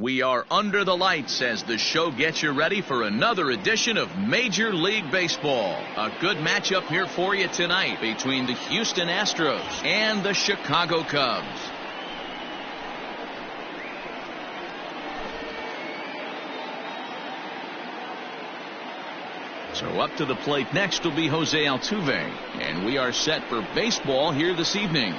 We are under the lights as the show gets you ready for another edition of Major League Baseball. A good matchup here for you tonight between the Houston Astros and the Chicago Cubs. So up to the plate next will be Jose Altuve, and we are set for baseball here this evening.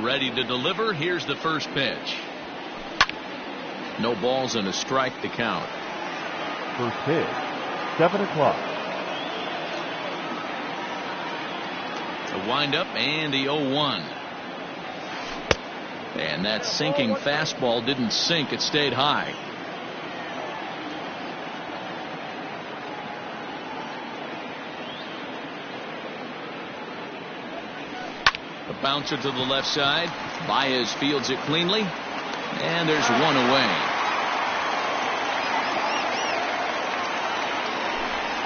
Ready to deliver. Here's the first pitch. No balls and a strike to count. First pitch, 7 o'clock. The windup and the 0-1. And that sinking fastball didn't sink. It stayed high. A bouncer to the left side. Baez fields it cleanly. And there's one away.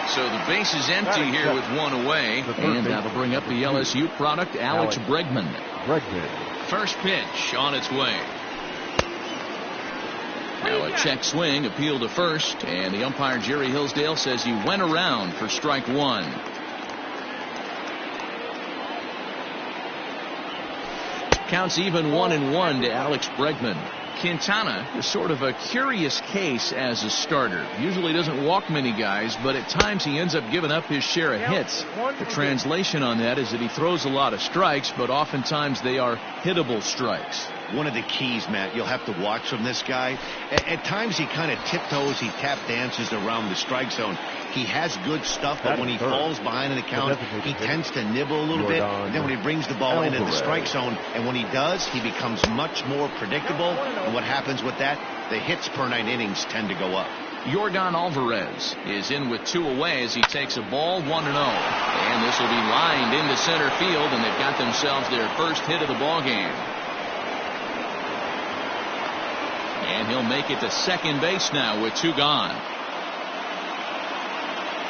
So the base is empty here with one away. And that'll bring up the LSU product, Alex Bregman. First pitch on its way. Now a check swing, appeal to first. And the umpire, Jerry Hillsdale, says he went around for strike one. Counts even 1-1 to Alex Bregman. Quintana is sort of a curious case as a starter. Usually doesn't walk many guys, but at times he ends up giving up his share of hits. The translation on that is that he throws a lot of strikes, but oftentimes they are hittable strikes. One of the keys, Matt, you'll have to watch from this guy. At times he kind of tiptoes, he tap dances around the strike zone. He has good stuff, but when he falls behind in the count, he tends to nibble a little bit. And then when he brings the ball into the strike zone, and when he does, he becomes much more predictable. And what happens with that? The hits per 9 innings tend to go up. Yordan Alvarez is in with 2 away as he takes a ball 1-0. And this will be lined into center field, and they've got themselves their first hit of the ball game. And he'll make it to second base now with 2 gone.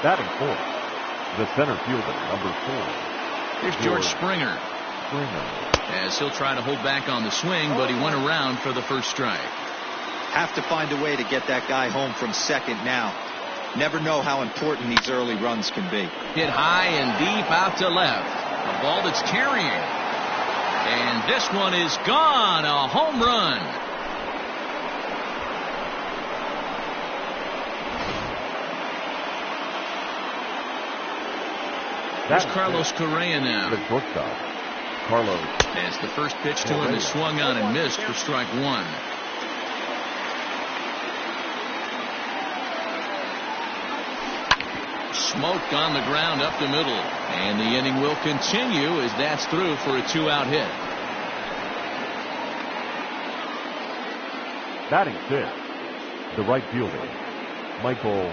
Batting fourth, the center fielder, number 4. Here's George Springer. As he'll try to hold back on the swing, but he went around for the first strike. Have to find a way to get that guy home from second now. Never know how important these early runs can be. Hit high and deep out to left. A ball that's carrying. And this one is gone. A home run. Here's Carlos Correa now. The shortstop, Carlos. As the first pitch to him is swung on and missed for strike 1. Smoke on the ground up the middle. And the inning will continue as that's through for a 2-out hit. Batting fifth, the right fielder, Michael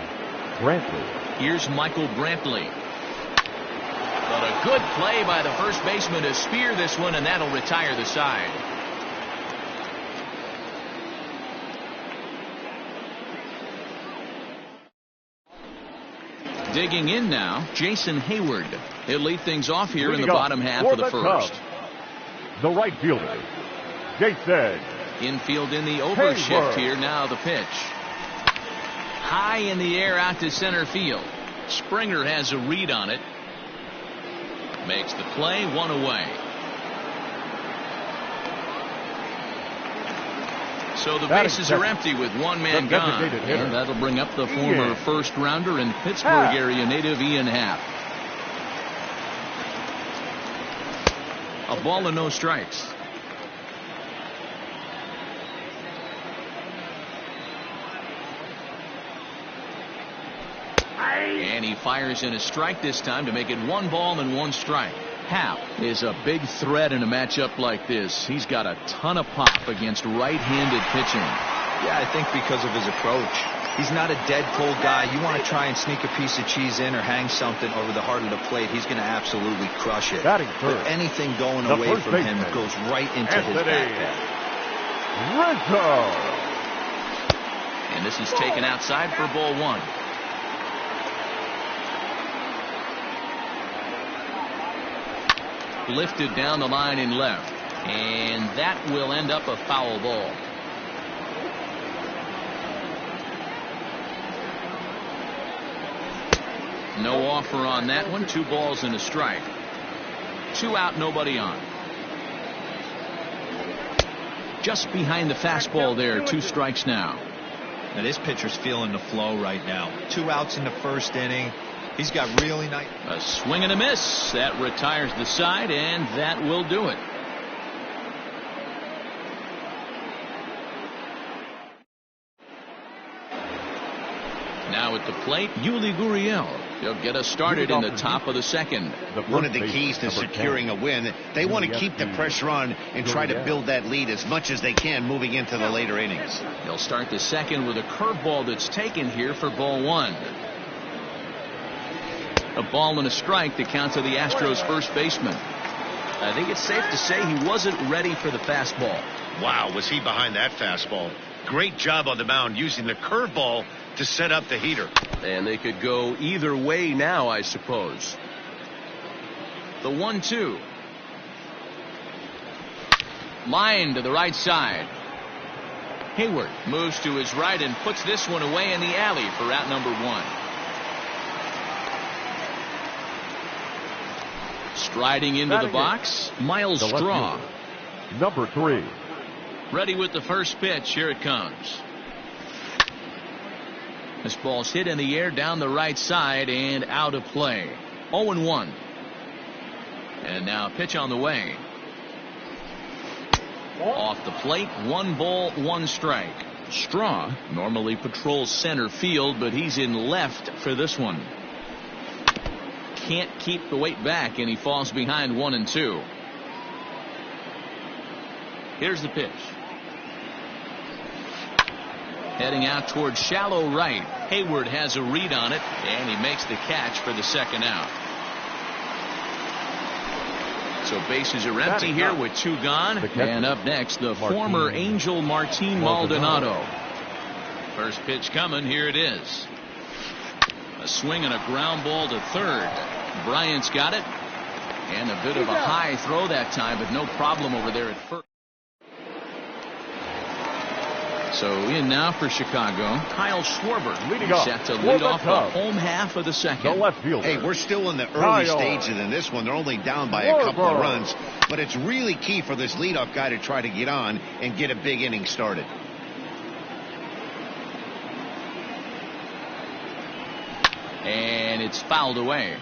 Brantley. Here's Michael Brantley. But a good play by the first baseman to spear this one, and that'll retire the side. Digging in now, Jason Hayward. He'll lead things off here in the bottom half of the first. The right fielder, Jason. Infield in the overshift here. Now the pitch. High in the air out to center field. Springer has a read on it. Makes the play, 1 away. So the bases are empty with 1 man gone. And that'll bring up the former first rounder and Pittsburgh area native Ian Happ. A ball and no strikes. And he fires in a strike this time to make it 1 ball and 1 strike. Happ is a big threat in a matchup like this. He's got a ton of pop against right-handed pitching. Yeah, I think because of his approach. He's not a dead cold guy. You want to try and sneak a piece of cheese in or hang something over the heart of the plate, he's going to absolutely crush it. Batting third. But anything going away from him goes right into his backpack. Rizzo. And this is taken outside for ball one. Lifted down the line in left. And that will end up a foul ball. No offer on that one. 2 balls and a strike. 2 out, nobody on. Just behind the fastball there. 2 strikes now. Now this pitcher's feeling the flow right now. 2 outs in the first inning. He's got really nice. A swing and a miss. That retires the side, and that will do it. Now at the plate, Yuli Gurriel. He'll get us started in the top of the second. One of the keys to securing a win, they want to keep the pressure on and try to build that lead as much as they can moving into the later innings. He'll start the second with a curveball that's taken here for ball one. A ball and a strike to count to the Astros first baseman. I think it's safe to say he wasn't ready for the fastball. Wow, was he behind that fastball? Great job on the mound using the curveball to set up the heater. And they could go either way now, I suppose. The 1-2. Line to the right side. Hayward moves to his right and puts this one away in the alley for out number 1. Striding into the box, Miles Straw. Number 3. Ready with the first pitch. Here it comes. This ball's hit in the air down the right side and out of play. 0-1. And now a pitch on the way. Off the plate, 1 ball, 1 strike. Straw normally patrols center field, but he's in left for this one. Can't keep the weight back, and he falls behind 1-2. Here's the pitch. Heading out towards shallow right. Hayward has a read on it, and he makes the catch for the second out. So bases are empty here with 2 gone. And up next, the former Angel Martin Maldonado. First pitch coming. Here it is. A swing and a ground ball to third. Bryant's got it. And a bit of a high throw that time, but no problem over there at first. So in now for Chicago, Kyle Schwarber set to lead off the home half of the second. Hey, we're still in the early stages in this one. They're only down by a couple of runs, but it's really key for this leadoff guy to try to get on and get a big inning started. And it's fouled away.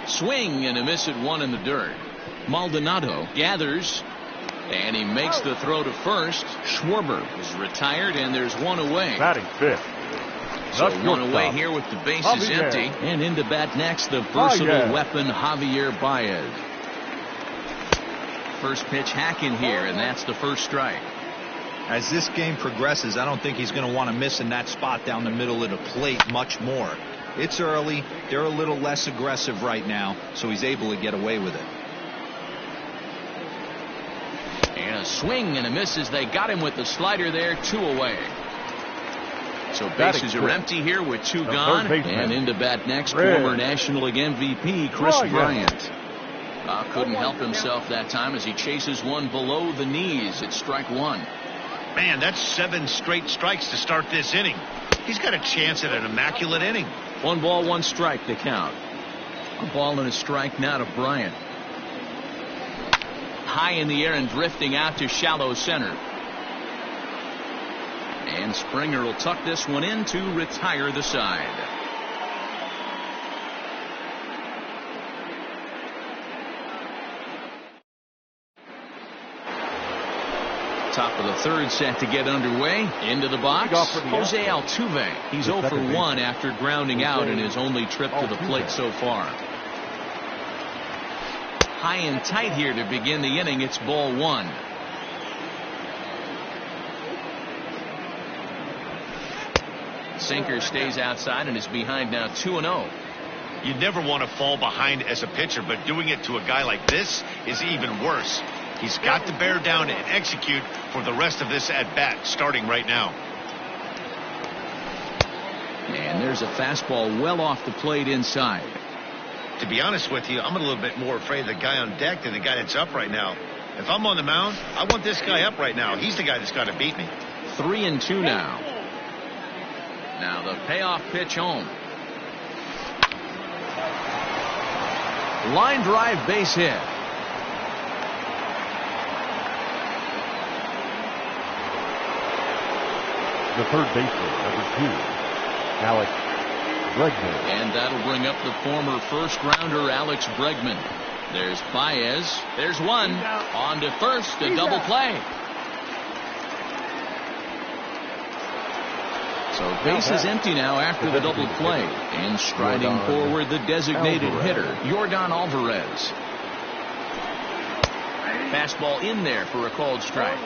Swing and a miss at 1 in the dirt. Maldonado gathers, and he makes the throw to first. Schwarber is retired, and there's 1 away. Batting 5th. So 1 away here with the bases empty. And into bat next, the versatile weapon, Javier Baez. First pitch hacking here, and that's the first strike. As this game progresses, I don't think he's going to want to miss in that spot down the middle of the plate much more. It's early. They're a little less aggressive right now, so he's able to get away with it. And a swing and a miss as they got him with the slider there. 2 away. So bases are empty here with 2 gone. And into bat next, former National League MVP Chris Bryant. Couldn't help himself that time as he chases one below the knees. It's strike 1. Man, that's 7 straight strikes to start this inning. He's got a chance at an immaculate inning. 1 ball, 1 strike to count. A ball and a strike now to Bryant. High in the air and drifting out to shallow center. And Springer will tuck this one in to retire the side. Top of the third set to get underway. Into the box, Jose Altuve. He's 0 for 1 after grounding out in his only trip to the plate so far. high and tight here to begin the inning. It's ball one. Sinker stays outside and is behind now 2-0. You never want to fall behind as a pitcher, but doing it to a guy like this is even worse. He's got to bear down and execute for the rest of this at-bat, starting right now. And there's a fastball well off the plate inside. To be honest with you, I'm a little bit more afraid of the guy on deck than the guy that's up right now. If I'm on the mound, I want this guy up right now. He's the guy that's got to beat me. 3-2 now. Now the payoff pitch home. Line drive, base hit. The third baseman, number 2, Alex Bregman. And that'll bring up the former first-rounder Alex Bregman. There's Baez. There's one. On to first, a double play. So base is empty now after the double play. And striding forward, the designated hitter, Yordan Alvarez. Fastball in there for a called strike.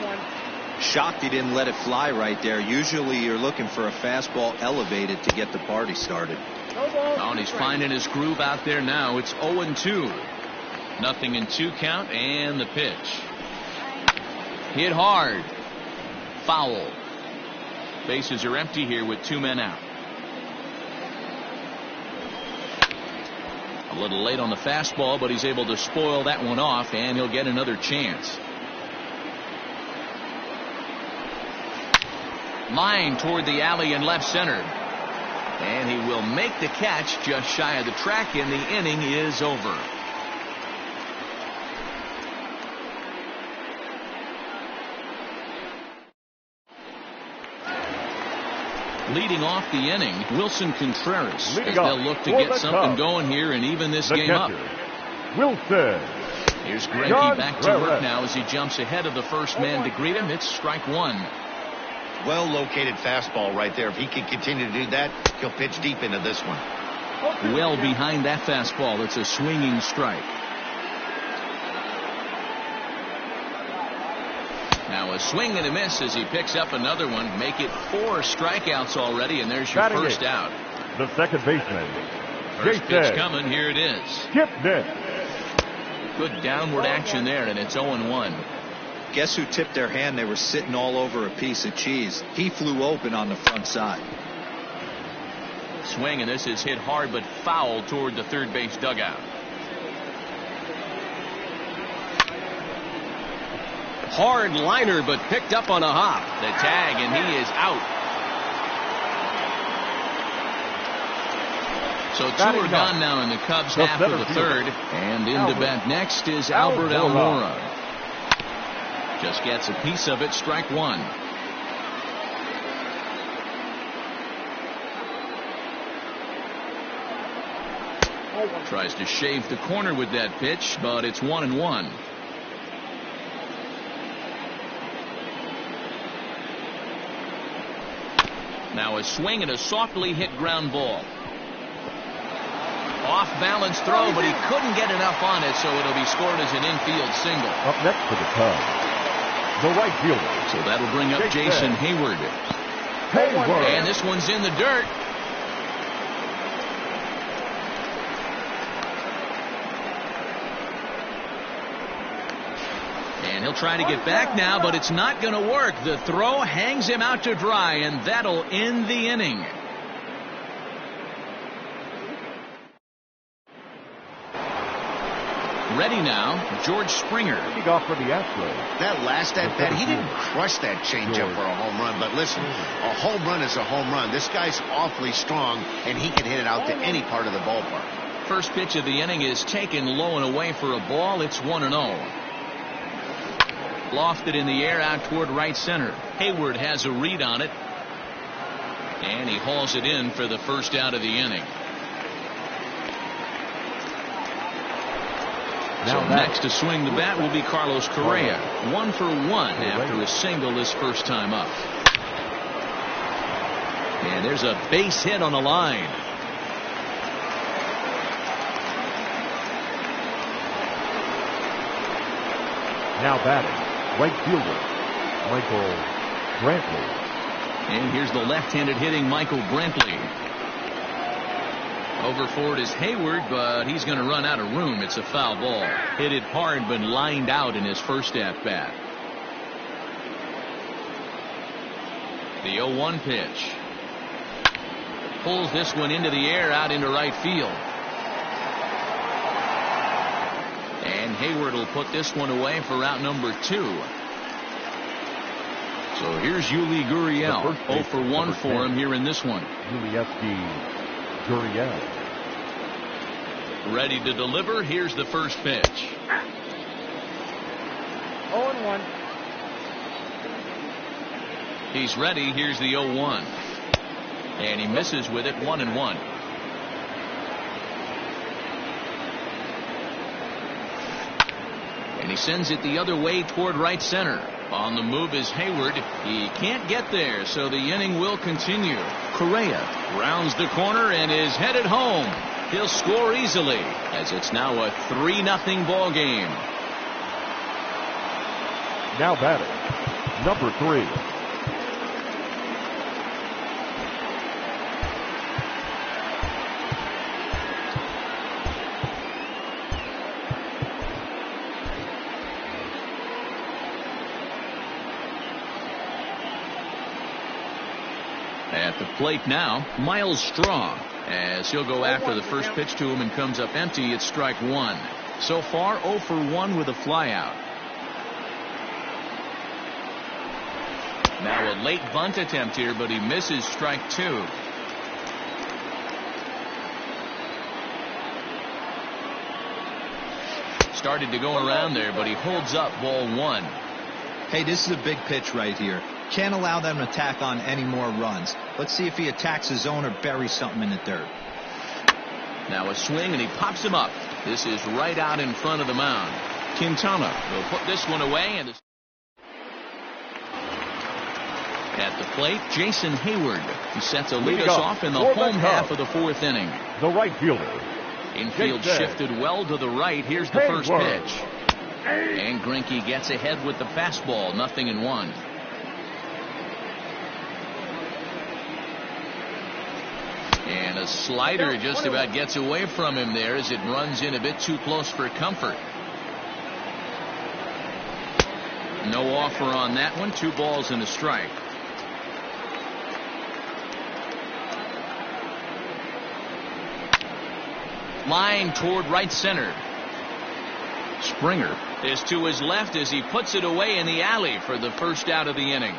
Shocked he didn't let it fly right there. Usually you're looking for a fastball elevated to get the party started. Oh, and he's finding his groove out there now. It's 0-2. 0-2 count, and the pitch. Hit hard. Foul. Bases are empty here with 2 men out. A little late on the fastball, but he's able to spoil that one off, and he'll get another chance. Line toward the alley in left center. And he will make the catch just shy of the track, and the inning is over. Leading off the inning, Wilson Contreras, as they'll look to get something going here and even this game up. Wilson. Here's Greinke back to work now as he jumps ahead of the first man to greet him. It's strike one. Well located fastball right there. If he can continue to do that, he'll pitch deep into this one. Well behind that fastball. It's a swinging strike. Now a swing and a miss as he picks up another one. Make it 4 strikeouts already, and there's your first out. The second baseman. First pitch coming. Here it is. Skip this. Good downward action there, and it's 0-1. Guess who tipped their hand? They were sitting all over a piece of cheese. He flew open on the front side. Swing, and this is hit hard but foul toward the third base dugout. Hard liner, but picked up on a hop. The tag, and he is out. So 2 are gone now in the Cubs half of the third. And in to bat next is Albert Almora. Just gets a piece of it. Strike one. Tries to shave the corner with that pitch, but it's 1-1. Now a swing and a softly hit ground ball. Off balance throw, but he couldn't get enough on it, so it'll be scored as an infield single. Up next for the Cubs, the right fielder. So that'll bring up Jason Hayward. And this one's in the dirt. And he'll try to get back now, but it's not going to work. The throw hangs him out to dry, and that'll end the inning. Ready now, George Springer. Leading off for the Astros. That last at bat, he didn't crush that changeup for a home run. But listen, a home run is a home run. This guy's awfully strong, and he can hit it out to any part of the ballpark. First pitch of the inning is taken low and away for a ball. It's 1-0. Lofted in the air out toward right center. Hayward has a read on it. And he hauls it in for the first out of the inning. So next to swing the bat will be Carlos Correa. 1 for 1 after a single this first time up. And there's a base hit on the line. Now batting, right fielder, Michael Brantley. And here's the left-handed hitting Michael Brantley. Over for it is Hayward, but he's going to run out of room. It's a foul ball. Hit it hard, but lined out in his first at-bat. The 0-1 pitch. Pulls this one into the air, out into right field. And Hayward will put this one away for out number 2. So here's Yuli Gurriel. 0 for 1 for him here in this one. Yuli Gurriel. Ready to deliver. Here's the first pitch. 0-1. He's ready. Here's the 0-1. And he misses with it. 1-1. And he sends it the other way toward right center. On the move is Hayward. He can't get there, so the inning will continue. Correa rounds the corner and is headed home. He'll score easily, as it's now a 3-0 ball game. Now batting, number 3. At the plate now, Miles Straw, as he'll go after the first pitch to him and comes up empty. It's strike 1. So far 0 for 1 with a flyout. Now a late bunt attempt here, but he misses strike 2. Started to go around there, but he holds up ball 1. Hey, this is a big pitch right here. Can't allow them to tack on any more runs. Let's see if he attacks his zone or buries something in the dirt. Now a swing, and he pops him up. This is right out in front of the mound. Quintana will put this one away. And at the plate, Jason Hayward. He sets to lead us off in the home half of the 4th inning. The right fielder. Infield shifted well to the right. Here's the first pitch. And Greinke gets ahead with the fastball. 0-1. And a slider just about gets away from him there as it runs in a bit too close for comfort. No offer on that one. 2 balls and a strike. Line toward right center. Springer is to his left as he puts it away in the alley for the first out of the inning.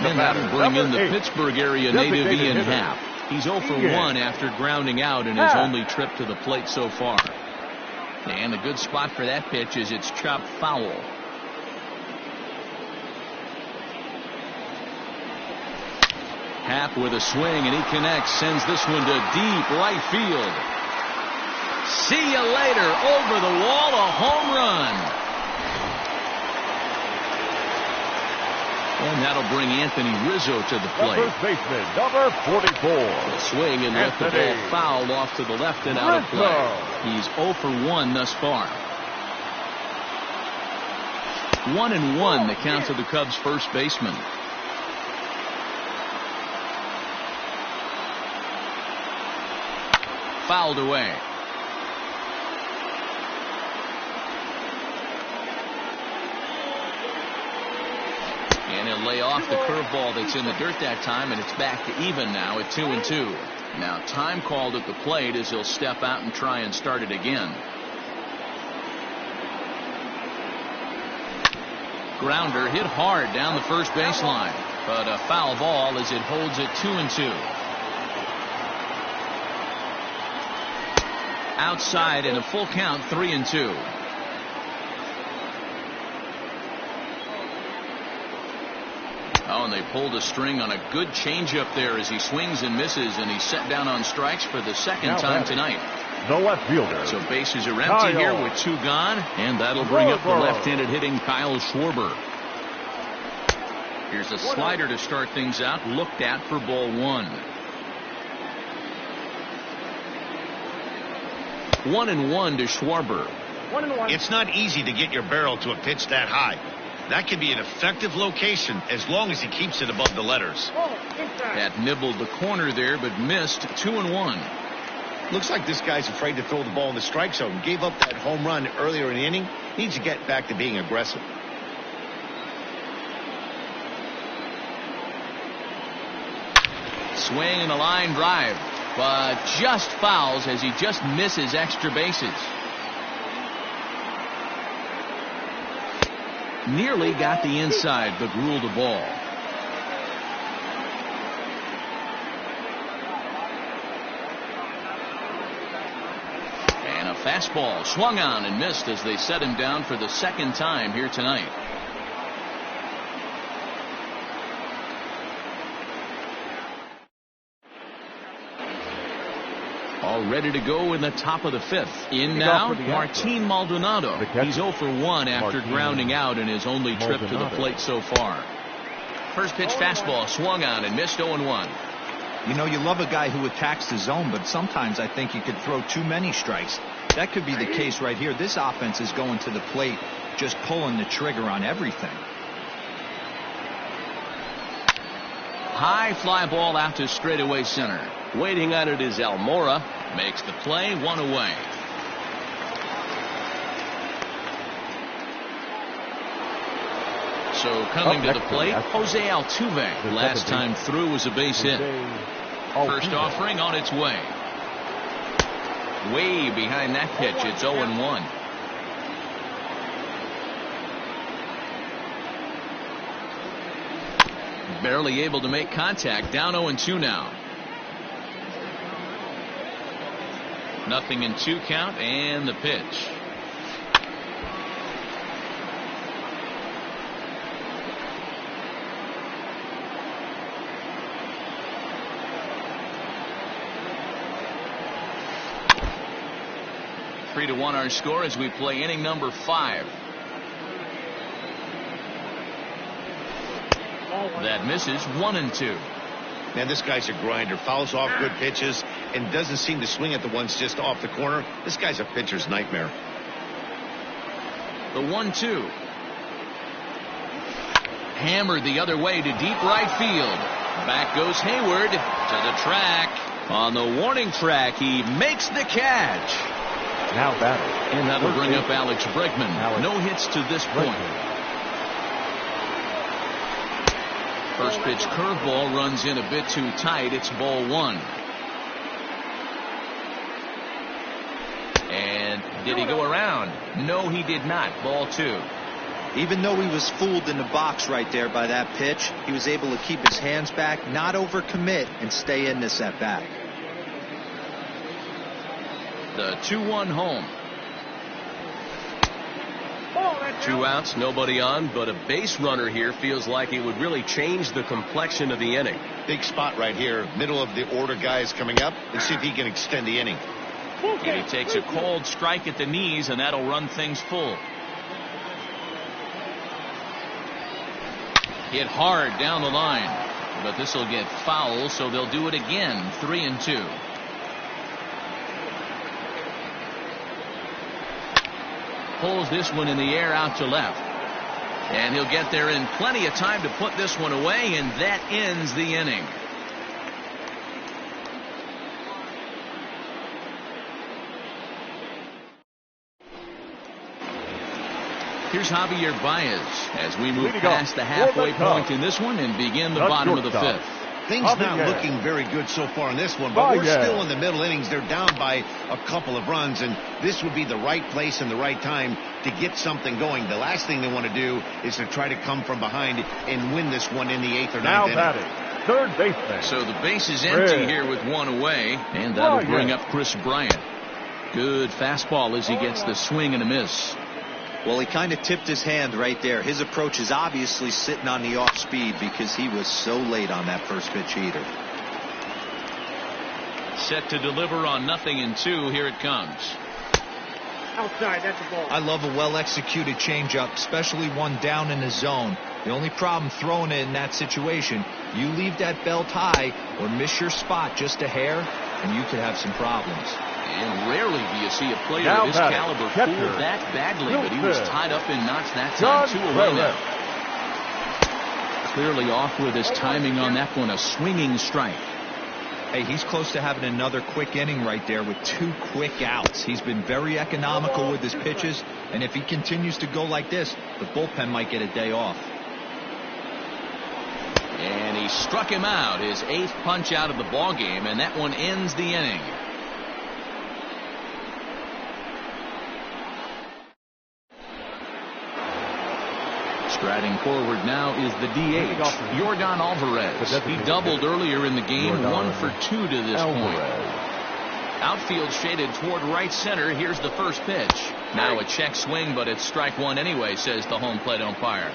And that'll bring in the Pittsburgh area native Ian Happ. He's 0 for 1 after grounding out in his only trip to the plate so far. And a good spot for that pitch is it's chopped foul. Happ with a swing, and he connects, sends this one to deep right field. See you later. Over the wall, a home run. And that'll bring Anthony Rizzo to the plate. First baseman, number 44. A swing and let the ball foul off to the left and out of play. He's 0 for 1 thus far. 1-1 the count to the Cubs' first baseman. Fouled away. And he'll lay off the curveball that's in the dirt that time, and it's back to even now at 2-2. Now time called at the plate as he'll step out and try and start it again. Grounder hit hard down the first baseline, but a foul ball as it holds it 2-2. Outside in a full count, 3-2. Oh, and they pulled a string on a good changeup there as he swings and misses, and he's set down on strikes for the second time tonight. The left fielder. So bases are empty here with 2 gone, and that'll bring up the left-handed hitting Kyle Schwarber. Here's a slider to start things out, looked at for ball 1. 1-1 to Schwarber. It's not easy to get your barrel to a pitch that high. That can be an effective location as long as he keeps it above the letters. That nibbled the corner there, but missed. 2-1. Looks like this guy's afraid to throw the ball in the strike zone. Gave up that home run earlier in the inning. Needs to get back to being aggressive. Swing and a line drive, but just fouls as he just misses extra bases. Nearly got the inside, but ruled a ball. And a fastball swung on and missed as they set him down for the second time here tonight. All ready to go in the top of the fifth. In now, Martin Maldonado. He's 0 for 1 after grounding out in his only trip to the plate so far. First pitch fastball swung on and missed. 0-1. You know, you love a guy who attacks the zone, but sometimes I think you could throw too many strikes. That could be the case right here. This offense is going to the plate, just pulling the trigger on everything. High fly ball out to straightaway center. Waiting on it is Almora. Makes the play, 1 away. So coming to the plate, Jose Altuve. Last time through was a base hit. First offering on its way. Way behind that pitch. It's 0-1. Barely able to make contact. Down 0-2 now. 0-2 count and the pitch. Three to 1 our score as we play inning number 5. That misses. 1-2. Man, this guy's a grinder. Fouls off good pitches and doesn't seem to swing at the ones just off the corner. This guy's a pitcher's nightmare. The 1-2. Hammered the other way to deep right field. Back goes Hayward to the track. On the warning track, he makes the catch. Now batting. And that'll bring up Alex Bregman. No hits to this point. First pitch curveball runs in a bit too tight. It's ball 1. And did he go around? No, he did not. Ball 2. Even though he was fooled in the box right there by that pitch, he was able to keep his hands back, not overcommit, and stay in this at bat. The 2-1 home. 2 outs, nobody on, but a base runner here feels like it would really change the complexion of the inning. Big spot right here. Middle of the order guys coming up. Let's see if he can extend the inning. And he takes a cold strike at the knees, and that'll run things full. Hit hard down the line, but this will get foul, so they'll do it again. 3-2. Pulls this one in the air out to left. And he'll get there in plenty of time to put this one away, and that ends the inning. Here's Javier Baez as we move past the halfway point in this one and begin the bottom of the 5th. Things not looking very good so far in this one, but we're still in the middle innings. They're down by a couple of runs, and this would be the right place and the right time to get something going. The last thing they want to do is to try to come from behind and win this one in the 8th or 9th inning. Now batting, third baseman. So the base is empty here with 1 away, and that'll bring up Chris Bryant. Good fastball as he gets the swing and a miss. Well, he kind of tipped his hand right there. His approach is obviously sitting on the off speed because he was so late on that first pitch heater. Set to deliver on 0-2. Here it comes. Outside, that's a ball. I love a well-executed changeup, especially one down in the zone. The only problem throwing it in that situation, you leave that belt high or miss your spot just a hair, and you could have some problems. And rarely do you see a player Now of his batting, caliber catcher, fool that badly, but he was tied up in knots that John time. 2 away Rivera. now. Clearly off with his timing on that one, a swinging strike. Hey, he's close to having another quick inning right there with 2 quick outs. He's been very economical with his pitches, and if he continues to go like this, the bullpen might get a day off. And he struck him out, his 8th punch out of the ball game, and that one ends the inning. Striding forward now is the DH, Yordan Alvarez. He doubled earlier in the game, 1 for 2 to this point. Outfield shaded toward right center. Here's the first pitch. Now a check swing, but it's strike 1 anyway, says the home plate umpire.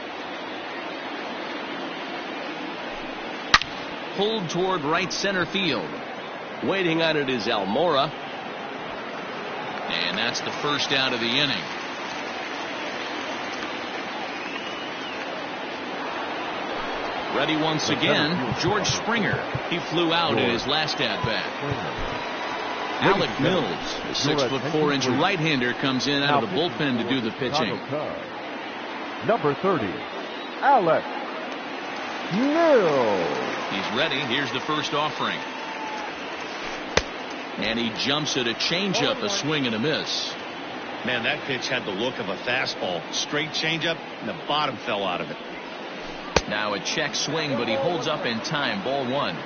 Pulled toward right center field. Waiting on it is Almora. And that's the first out of the inning. Ready once again, George Springer. He flew out in his last at-bat. Alec Mills, the 6'4" right-hander, comes in out of the bullpen to do the pitching. Number 30, Alec Mills. He's ready. Here's the first offering. And he jumps at a changeup, a swing and a miss. Man, that pitch had the look of a fastball. Straight changeup, and the bottom fell out of it. Now a check swing, but he holds up in time. Ball 1.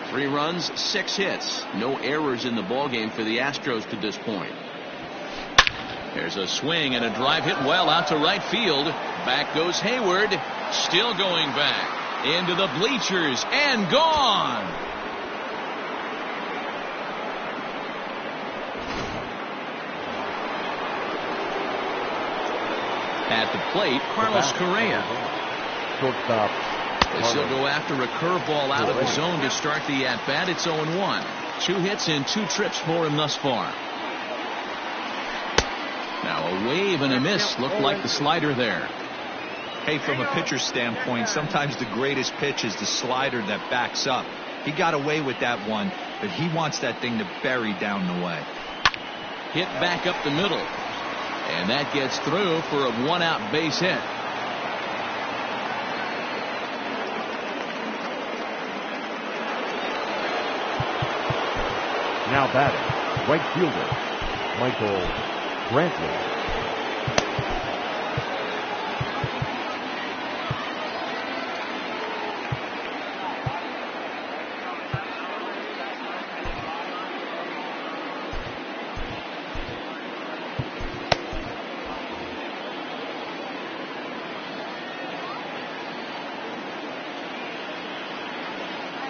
3 runs, 6 hits. No errors in the ballgame for the Astros to this point. There's a swing and a drive hit well out to right field. Back goes Hayward. Still going back. Into the bleachers and gone. At the plate, Carlos Correa. Shortstop. As he'll go after a curveball out of the zone to start the at-bat. It's 0-1. 2 hits and 2 trips for him thus far. Now a wave and a miss. Looked like the slider there. Hey, from a pitcher's standpoint, sometimes the greatest pitch is the slider that backs up. He got away with that one, but he wants that thing to bury down the way. Hit back up the middle. And that gets through for a 1-out base hit. Now batting, right fielder, Michael Brantley.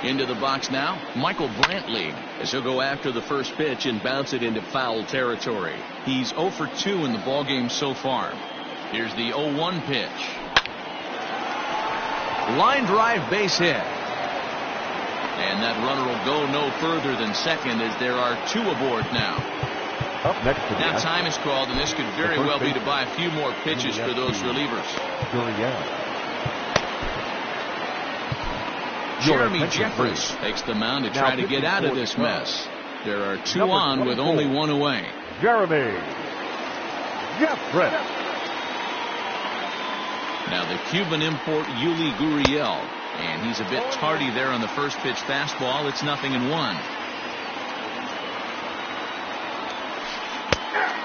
Into the box now, Michael Brantley, as he'll go after the first pitch and bounce it into foul territory. He's 0 for 2 in the ballgame so far. Here's the 0-1 pitch. Line drive base hit. And that runner will go no further than second as there are 2 aboard now. Up next to now time is called, and this could very well be to buy a few more pitches for those relievers. Jeremy Jeffress takes the mound to try to get out of this mess. There are 2 on with only 1 away. Jeremy Jeffress. Now the Cuban import Yuli Gurriel, and he's a bit tardy there on the first pitch fastball. It's 0-1.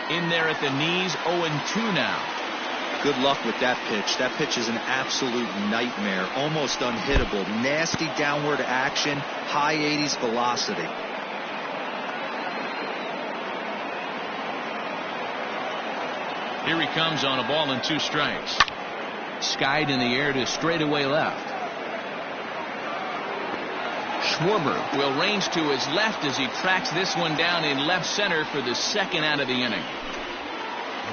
In there at the knees, 0-2 now. Good luck with that pitch. That pitch is an absolute nightmare. Almost unhittable. Nasty downward action. High 80s velocity. Here he comes on a ball and 2 strikes. Skied in the air to straightaway left. Schwarber will range to his left as he tracks this one down in left center for the 2nd out of the inning.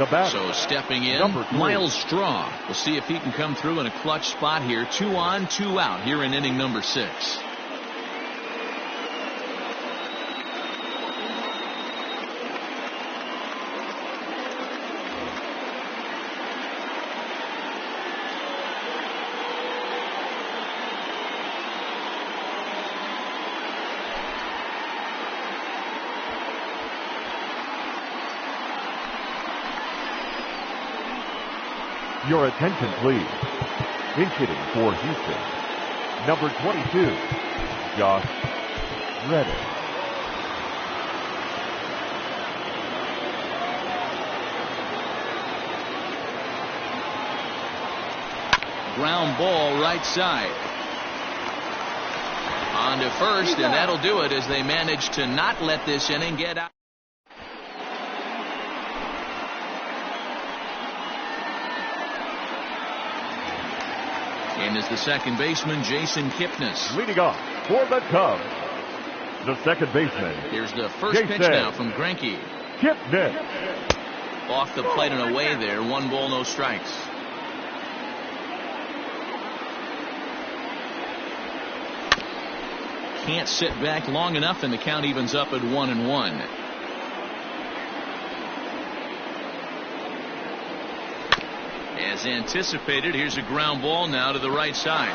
So stepping in, Miles Straw. We'll see if he can come through in a clutch spot here. 2 on, 2 out here in inning number 6. Your attention, please. In hitting for Houston, number 22, Josh Reddick. Ground ball right side. On to first, and that'll do it as they manage to not let this inning get out. And is the second baseman, Jason Kipnis. Leading off for the Cubs, the second baseman. Here's the first pitch now from Greinke. Kipnis. Off the plate and away there. 1 ball, no strikes. Can't sit back long enough, and the count evens up at 1-1. As anticipated, here's a ground ball now to the right side.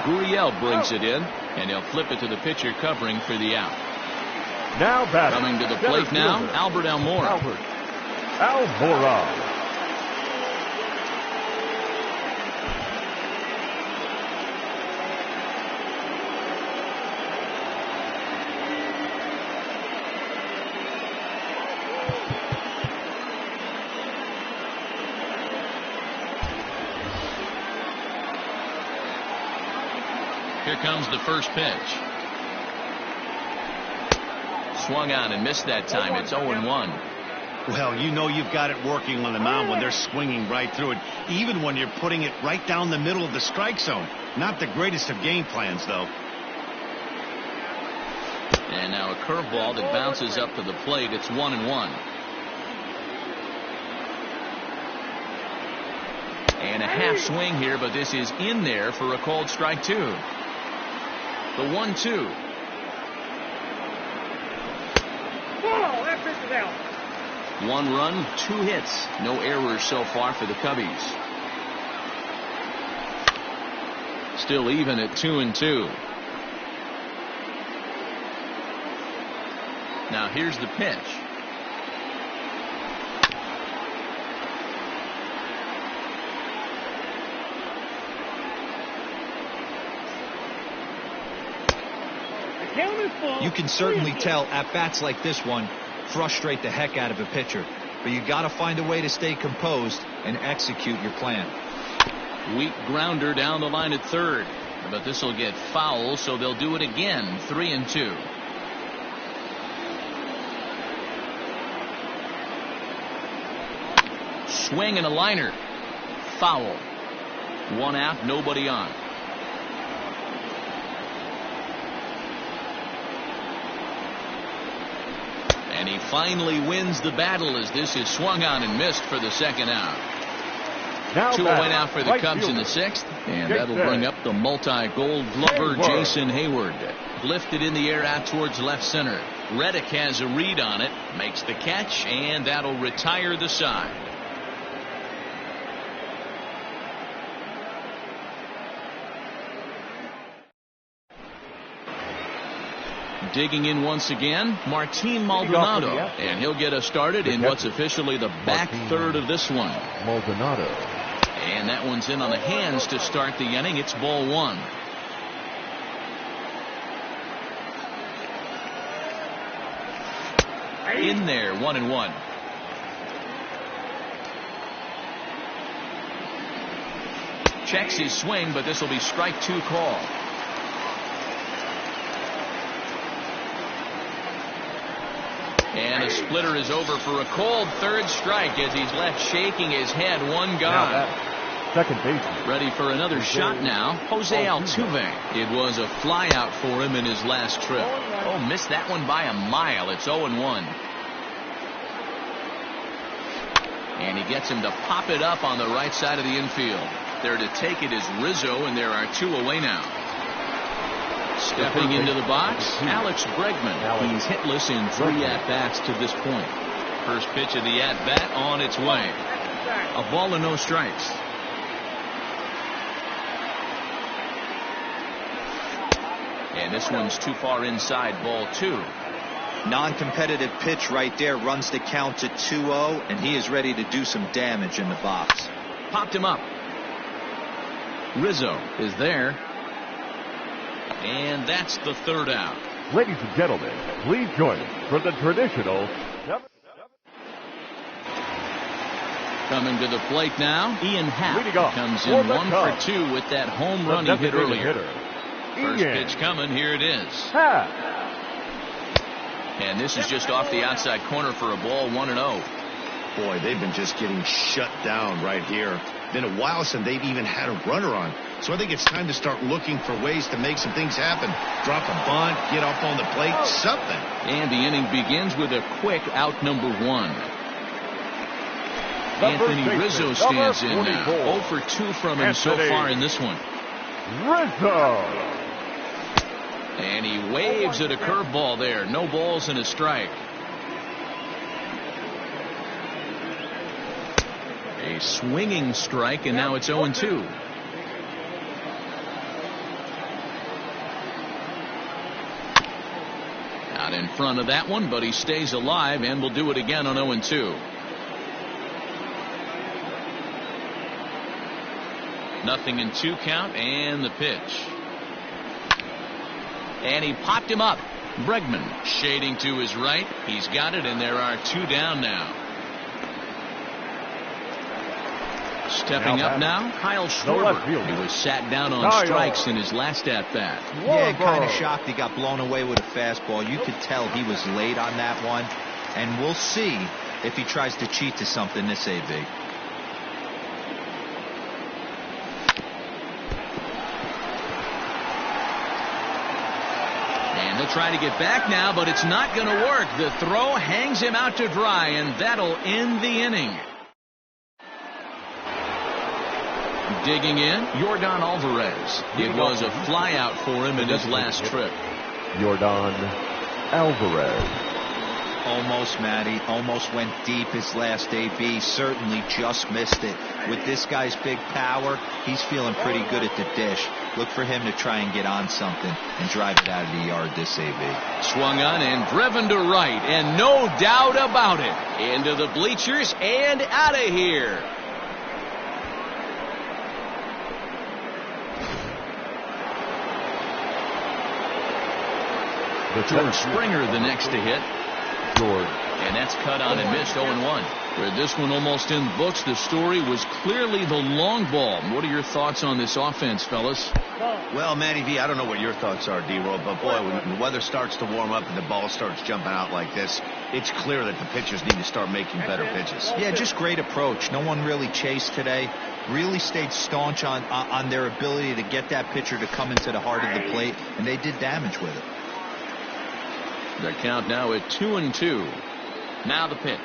Gurriel brings it in, and he'll flip it to the pitcher covering for the out. Now batting. Coming to the plate now, Albert Almora. Almora. Here comes the first pitch. Swung on and missed that time. It's 0-1. Well, you know you've got it working on the mound when they're swinging right through it, even when you're putting it right down the middle of the strike zone. Not the greatest of game plans, though. And now a curveball that bounces up to the plate. It's 1-1. And a half swing here, but this is in there for a called strike 2. The 1-2. Oh, that pitch is out. 1 run, 2 hits. No errors so far for the Cubbies. Still even at 2-2. Now here's the pitch. You can certainly tell at-bats like this one frustrate the heck out of a pitcher. But you got to find a way to stay composed and execute your plan. Weak grounder down the line at third. But this will get foul, so they'll do it again. 3-2. Swing and a liner. Foul. 1 out, nobody on. And he finally wins the battle as this is swung on and missed for the second out. Now 2 away now for the Cubs in the 6th. And that'll bring up the multi-gold glover Jason Hayward. Lifted in the air out towards left center. Reddick has a read on it. Makes the catch, and that'll retire the side. Digging in once again, Martin Maldonado, and he'll get us started in what's officially the back third of this one. Maldonado. And that one's in on the hands to start the inning. It's ball 1. In there, 1-1. Checks his swing, but this will be strike 2 call. And a splitter is over for a called third strike as he's left shaking his head. 1 gone. Second baseman. Ready for another shot now. Jose Altuve. It was a fly out for him in his last trip. Oh, missed that one by a mile. It's 0-1. And he gets him to pop it up on the right side of the infield. There to take it is Rizzo, and there are 2 away now. Stepping into the box, Alex Bregman. He's hitless in 3 at-bats to this point. First pitch of the at-bat on its way. A ball and no strikes. And this one's too far inside, ball 2. Non-competitive pitch right there, runs the count to 2-0, and he is ready to do some damage in the box. popped him up. Rizzo is there. And that's the third out. Ladies and gentlemen, please join us for the traditional. Coming to the plate now, Ian Happ comes in 1 for 2 with that home run he hit earlier. First pitch coming, here it is. And this is just off the outside corner for a ball, 1-0. Boy, they've been just getting shut down right here. Been a while since they've even had a runner on. So I think it's time to start looking for ways to make some things happen. Drop a bunt, get up on the plate, something. And the inning begins with a quick out number 1. Anthony Rizzo stands in now. 0 for 2 from him so far in this one. Rizzo. And he waves at a curveball there. No balls and a strike. A swinging strike, and now it's 0-2. Out in front of that one, but he stays alive and will do it again on 0-2. Nothing in 2 count, and the pitch. And he popped him up. Bregman shading to his right. He's got it, and there are 2 down now. Stepping up now, Kyle Schwarber. He was sat down on strikes in his last at-bat. Yeah, kind of shocked he got blown away with a fastball. You could tell he was late on that one. And we'll see if he tries to cheat to something this AB. And they'll try to get back now, but it's not going to work. The throw hangs him out to dry, and that'll end the inning. Digging in, Yordan Alvarez. It was a flyout for him in his last trip. Yordan Alvarez. Almost, Matty. Almost went deep his last AB. Certainly just missed it. With this guy's big power, he's feeling pretty good at the dish. Look for him to try and get on something and drive it out of the yard this AB. Swung on and driven to right, and no doubt about it. Into the bleachers and out of here. George Springer the next to hit. And that's cut on and missed. 0-1. Where this one almost in the books, the story was clearly the long ball. What are your thoughts on this offense, fellas? Well, Matty V, I don't know what your thoughts are, D-Roll, but boy, when the weather starts to warm up and the ball starts jumping out like this, it's clear that the pitchers need to start making better pitches. Yeah, just great approach. No one really chased today. Really stayed staunch on their ability to get that pitcher to come into the heart of the plate, and they did damage with it. The count now at 2-2. Now the pitch.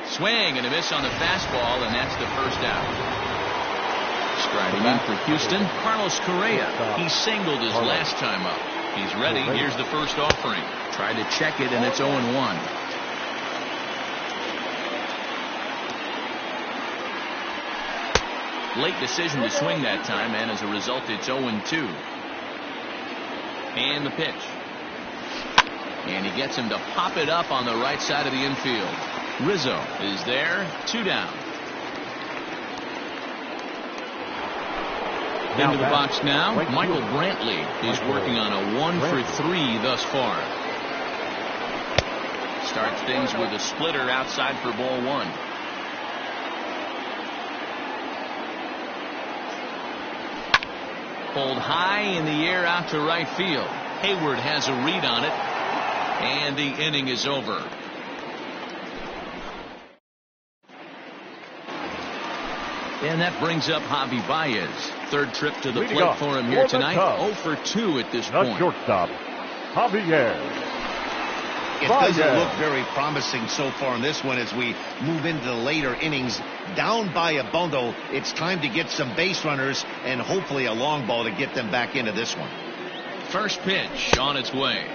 Swing and a miss on the fastball, and that's the first out. Striding in for Houston, Carlos Correa. He singled his last time up. He's ready. Here's the first offering. Tried to check it, and it's 0-1. Late decision to swing that time, and as a result, it's 0-2. And the pitch. And he gets him to pop it up on the right side of the infield. Rizzo is there. 2 down. Into the box now. Michael Brantley is working on a 1 for 3 thus far. Starts things with a splitter outside for ball 1. Pulled high in the air out to right field. Hayward has a read on it. And the inning is over. And that brings up Javi Baez. Third trip to the plate for him here tonight. 0 for 2 at this point. Shortstop, Javier. It doesn't look very promising so far in this one as we move into the later innings. Down by a bundle, it's time to get some base runners and hopefully a long ball to get them back into this one. First pitch on its way.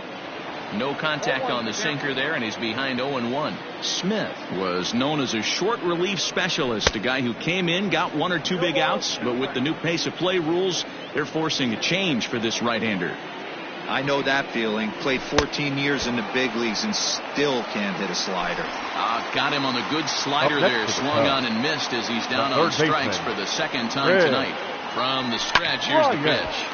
No contact on the sinker there, and he's behind 0-1. Smith was known as a short relief specialist, a guy who came in, got 1 or 2 big outs, but with the new pace of play rules, they're forcing a change for this right-hander. I know that feeling. Played 14 years in the big leagues and still can't hit a slider. Got him on the good slider there. Swung on and missed as he's down on strikes for the second time tonight. From the stretch, here's the pitch.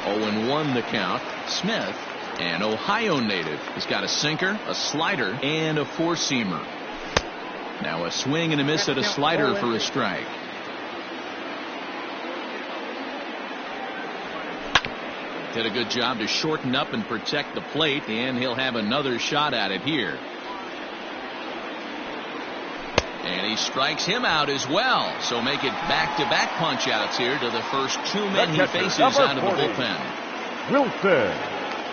0-1 the count. Smith, an Ohio native, has got a sinker, a slider, and a four-seamer. Now a swing and a miss at a slider for a strike. Did a good job to shorten up and protect the plate, and he'll have another shot at it here. And he strikes him out as well. So make it back-to-back punch-outs here to the first two men he faces out of the bullpen. Wilson.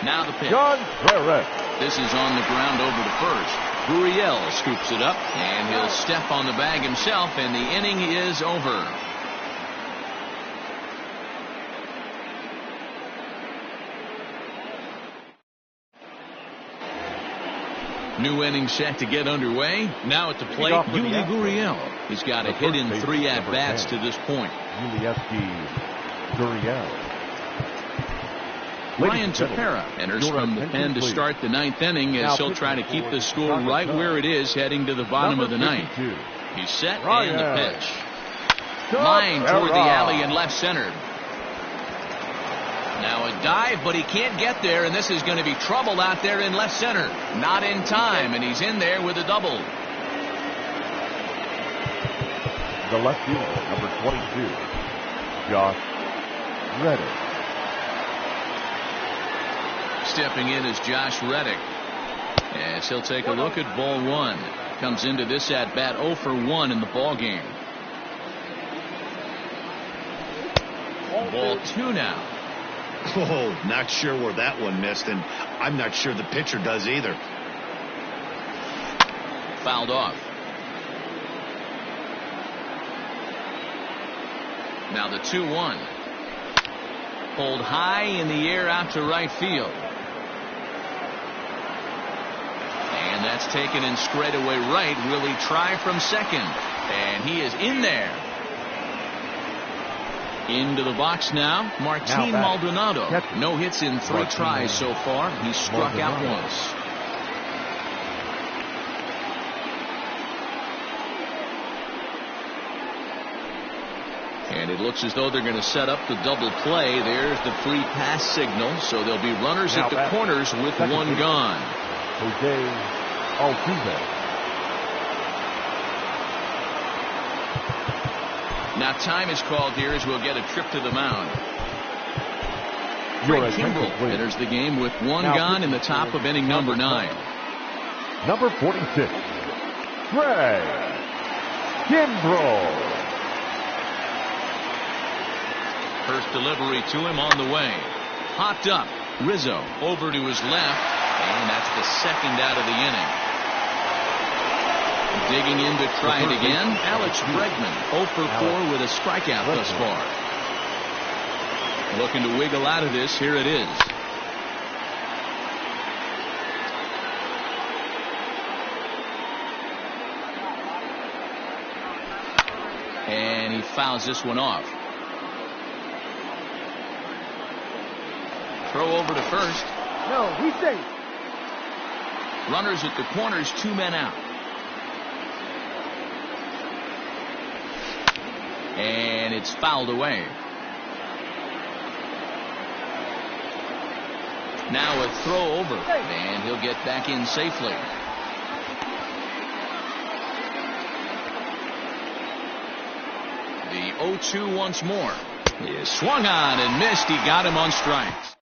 Now the pitch. John Barrett. This is on the ground over to first. Gurriel scoops it up, and he'll step on the bag himself, and the inning is over. New inning set to get underway. Now at the plate, Yuli Gurriel. He's got a hit in 3 at-bats to this point. Gurriel. Ryan Tepera enters from the pen to start the 9th inning as he'll try to keep the score right where it is heading to the bottom of the 9th. He's set and the pitch. Line toward the alley in left center. Now a dive, but he can't get there, and this is going to be trouble out there in left center. Not in time, and he's in there with a double. The left fielder, number 22, Josh Reddick. Stepping in is Josh Reddick, as he'll take a look at ball 1. Comes into this at bat 0 for 1 in the ball game. Ball 2 now. Oh, not sure where that one missed, and I'm not sure the pitcher does either. Fouled off. Now the 2-1. Pulled high in the air out to right field. And that's taken in straightaway right. Will he try from second? And he is in there. Into the box now, Martin Maldonado. No hits in 3 tries so far. He struck out once. And it looks as though they're going to set up the double play. There's the free pass signal. So there'll be runners at the corners with 1 gone. Jose Altuve. Now time is called here as we'll get a trip to the mound. Craig Kimbrell enters the game with 1 gone in the top of inning number 9. Number 46, Craig Kimbrell. First delivery to him on the way. Hopped up. Rizzo over to his left, and that's the second out of the inning. Digging in to try it again, Alex Bregman, 0 for 4 with a strikeout thus far. Looking to wiggle out of this. Here it is. And he fouls this one off. Throw over to first. No, he's safe. Runners at the corners, 2 men out. And it's fouled away. Now a throw over, and he'll get back in safely. The 0-2 once more. He is swung on and missed. He got him on strikes.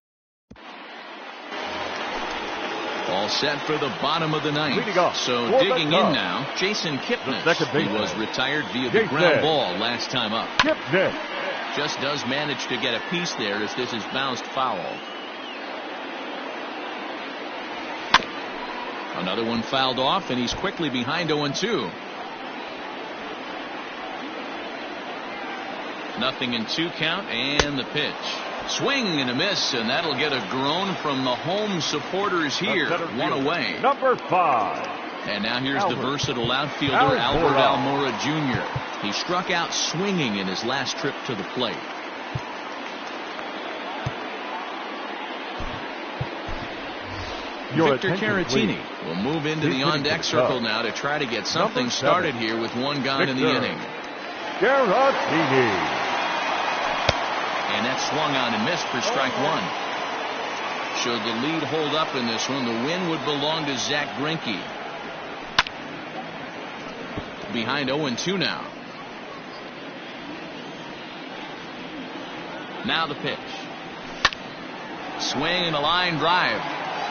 All set for the bottom of the 9th. So digging in now, Jason Kipnis. He was retired via the ground ball last time up. Just does manage to get a piece there as this is bounced foul. Another one fouled off, and he's quickly behind 0-2. Nothing in 2 count, and the pitch. Swing and a miss, and that'll get a groan from the home supporters here. 1 away. Number 5. And now here's the versatile outfielder, Albert Almora Jr. He struck out swinging in his last trip to the plate. Victor Caratini will move into the on-deck circle now to try to get something started here with one gone in the inning. Caratini. And that swung on and missed for strike one. Should the lead hold up in this one, the win would belong to Zach Greinke. Behind 0-2 now. Now the pitch. Swing and a line drive.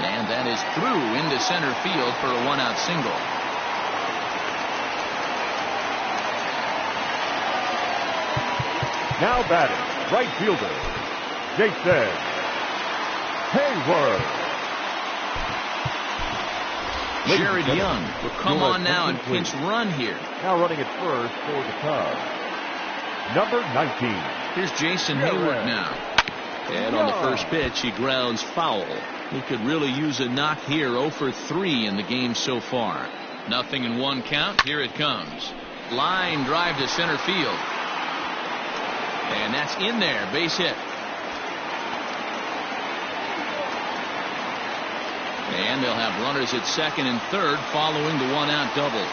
And that is through into center field for a one-out single. Now batting, right fielder, Jason Hayward. Jared Young will come on now and pinch run here. Now running at first for the Cubs. Number 19. Here's Jason Hayward now. And on the first pitch, he grounds foul. He could really use a knock here. 0 for 3 in the game so far. 0-1 count. Here it comes. Line drive to center field. And that's in there. Base hit. And they'll have runners at second and third following the one-out double.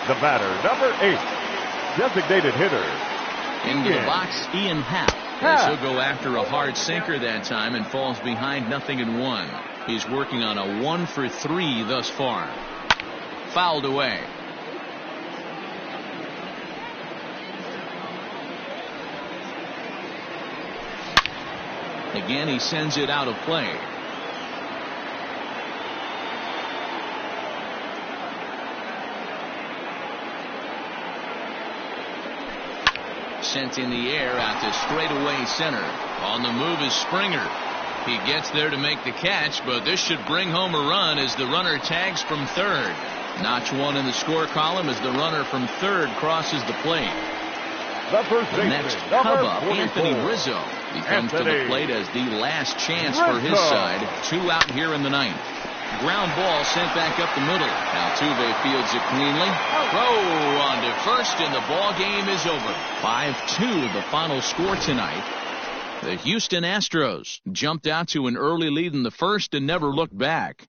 The batter, number 8. Designated hitter. Into the box, Ian Happ. As he'll go after a hard sinker that time and falls behind 0-1. He's working on a 1 for 3 thus far. Fouled away. Again, he sends it out of play. Sent in the air out to straightaway center. On the move is Springer. He gets there to make the catch, but this should bring home a run as the runner tags from third. Notch 1 in the score column as the runner from third crosses the plate. The next Cub up, Anthony Rizzo. He comes to the plate as the last chance for his side. 2 out here in the ninth. Ground ball sent back up the middle. Altuve fields it cleanly. Throw on to first, and the ball game is over. 5-2 the final score tonight. The Houston Astros jumped out to an early lead in the first and never looked back.